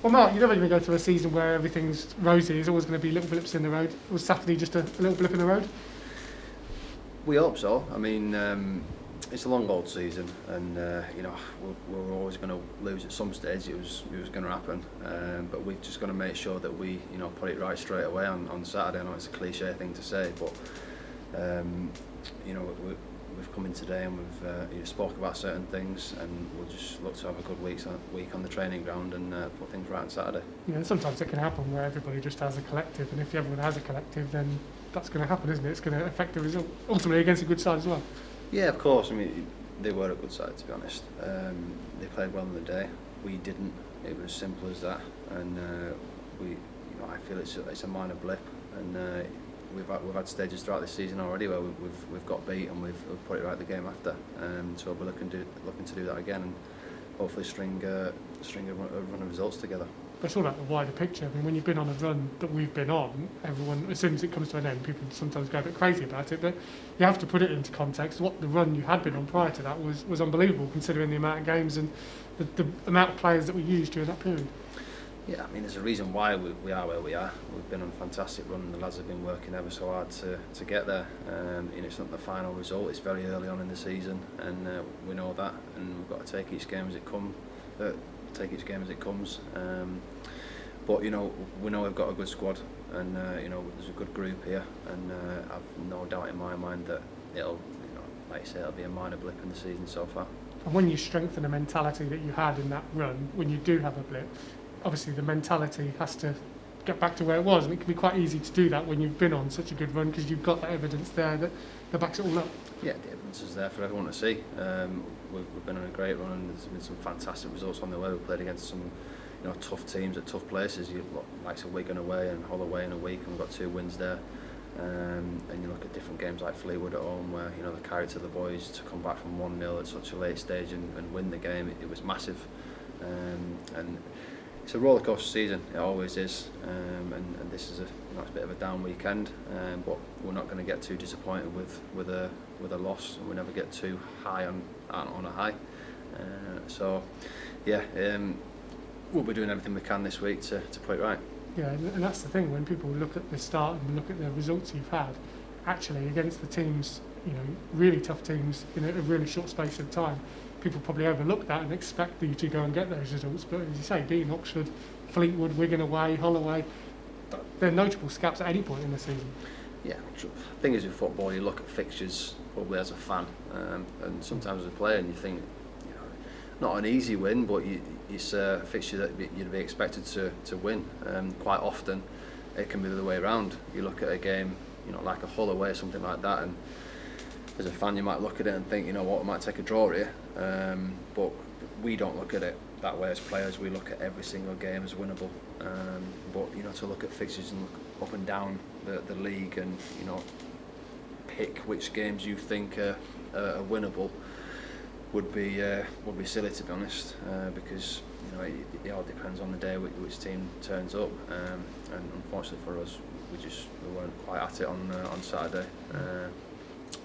Well, Mark, you're never going to go through a season where everything's rosy. There's always going to be little blips in the road. Was Saturday just a little blip in the road? We hope so. I mean, it's a long old season, and you know we're always going to lose at some stage. It was going to happen, but we've just got to make sure that we put it right straight away on Saturday. I know it's a cliche thing to say, but we've come in today and we've spoke about certain things, and we'll just look to have a good week on the training ground and put things right on Saturday. Yeah, sometimes it can happen where everybody just has a collective, and if everyone has a collective, then that's going to happen, isn't it? It's going to affect the result ultimately against a good side as well. Yeah, of course. I mean, they were a good side, to be honest. They played well on the day. We didn't. It was as simple as that. And I feel it's a minor blip. And we've had stages throughout this season already where we've got beat and we've put it right the game after. So we're looking to do that again and hopefully string a run of results together. But it's all about the wider picture. I mean, when you've been on a run that we've been on, everyone, as soon as it comes to an end, people sometimes go a bit crazy about it, but you have to put it into context. What the run you had been on prior to that was unbelievable, considering the amount of games and the amount of players that we used during that period. Yeah, I mean, there's a reason why we are where we are. We've been on a fantastic run, and the lads have been working ever so hard to get there. It's not the final result, it's very early on in the season, and we know that, and we've got to take each game as it comes. But we know we've got a good squad, and there's a good group here, and I've no doubt in my mind that it'll be a minor blip in the season so far. And when you strengthen the mentality that you had in that run, when you do have a blip, obviously the mentality has to get back to where it was, and it can be quite easy to do that when you've been on such a good run because you've got that evidence there that backs it all up. Yeah, the evidence is there for everyone to see. We've been on a great run, and there's been some fantastic results on the way. We played against some tough teams at tough places. You've got likes of Wigan away and Hull away in a week, and we've got 2 wins there. And you look at different games like Fleetwood at home, where the character of the boys to come back from 1-0 at such a late stage and win the game, it was massive. And it's a rollercoaster season, it always is, and this is it's a bit of a down weekend, but we're not going to get too disappointed with a loss, and we never get too high on a high. We'll be doing everything we can this week to put it right. Yeah, and that's the thing, when people look at the start and look at the results you've had, actually against the teams, really tough teams in a really short space of time, people probably overlook that and expect you to go and get those results. But as you say, beating Oxford, Fleetwood, Wigan away, Hull away, they're notable scaps at any point in the season. Yeah, the thing is with football, you look at fixtures probably as a fan, and sometimes as a player, and you think, not an easy win, but it's a fixture that you'd be expected to win. Quite often, it can be the other way around. You look at a game, like a Hull away, something like that, and as a fan, you might look at it and think, we might take a draw here. But we don't look at it that way as players. We look at every single game as winnable. But to look at fixtures and look up and down the league and pick which games you think are winnable would be silly, to be honest, because it all depends on the day which team turns up, and unfortunately for us, we weren't quite at it on Saturday.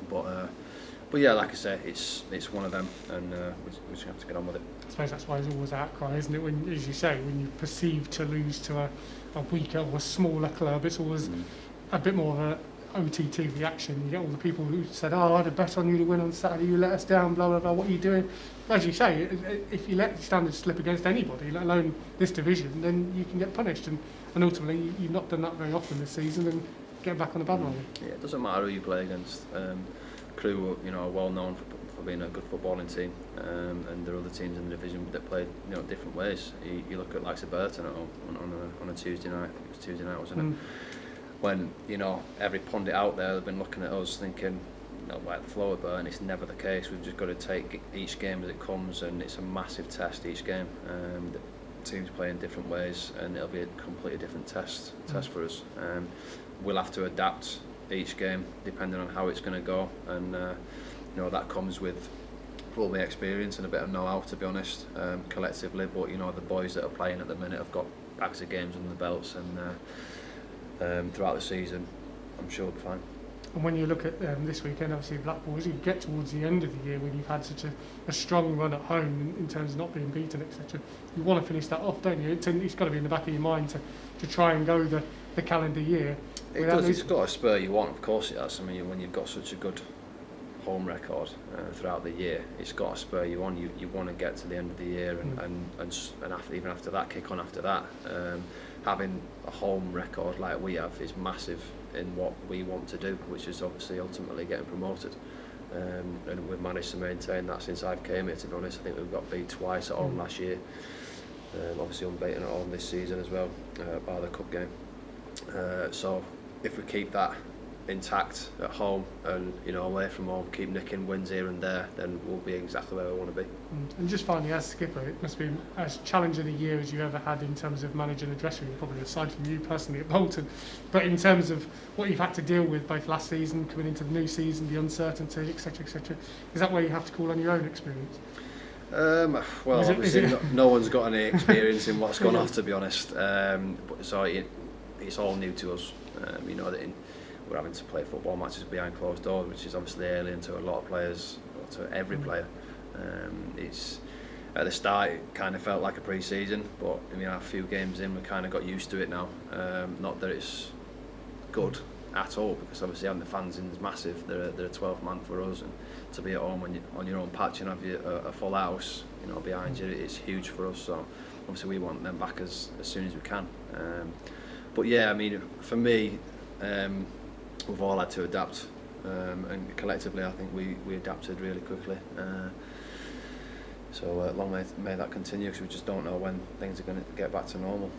But yeah, like I say, it's one of them, and we just have to get on with it. I suppose that's why there's always outcry, isn't it? When, as you say, when you perceive to lose to a weaker or smaller club, it's always a bit more of a OTT reaction. You get all the people who said, "Oh, I had a bet on you to win on Saturday. You let us down. Blah blah blah. What are you doing?" As you say, if you let the standards slip against anybody, let alone this division, then you can get punished. And ultimately, you've not done that very often this season, and get back on the bandwagon. Yeah, it doesn't matter who you play against. Crewe, are well known for being a good footballing team, and there are other teams in the division that play, different ways. You look at likes of Burton at home on a Tuesday night. It was Tuesday night, wasn't it? When every pundit out there have been looking at us thinking, like the flow of Burton, it's never the case. We've just got to take each game as it comes, and it's a massive test each game. The teams play in different ways, and it'll be a completely different test for us. We'll have to adapt each game depending on how it's going to go, and that comes with probably experience and a bit of know-how, to be honest, collectively. But the boys that are playing at the minute have got bags of games under the belts, and throughout the season, I'm sure we'll be fine. And when you look at this weekend, obviously Blackpool, as you get towards the end of the year when you've had such a strong run at home in terms of not being beaten, etc., you want to finish that off, don't you? It's got to be in the back of your mind to try and go the calendar year. It does. It's got to spur you on, of course it has. I mean, when you've got such a good home record throughout the year, it's got to spur you on. You want to get to the end of the year and after, even after that, kick on after that. Having a home record like we have is massive in what we want to do, which is obviously ultimately getting promoted. And we've managed to maintain that since I've came here, to be honest. I think we've got beat twice at home last year. Obviously unbeaten at home this season as well, by the cup game. So if we keep that intact at home and away from home, keep nicking wins here and there, then we'll be exactly where we want to be. And just finally, as skipper, it must be as challenging a year as you ever had in terms of managing the dressing room, probably aside from you personally at Bolton, but in terms of what you've had to deal with both last season, coming into the new season, the uncertainty, etc., is that where you have to call on your own experience? Well, obviously no one's got any experience in what's gone off, to be honest. So it's all new to us. We're having to play football matches behind closed doors, which is obviously alien to a lot of players, to every player. It's at the start it kind of felt like a pre-season, but a few games in we kind of got used to it now. Not that it's good at all, because obviously having the fans in is massive. They're a 12th man for us, and to be at home on your own patch and have a full house behind you, it's huge for us. So obviously we want them back as soon as we can. But yeah, for me, we've all had to adapt, and collectively I think we adapted really quickly. So long may that continue, because we just don't know when things are going to get back to normal.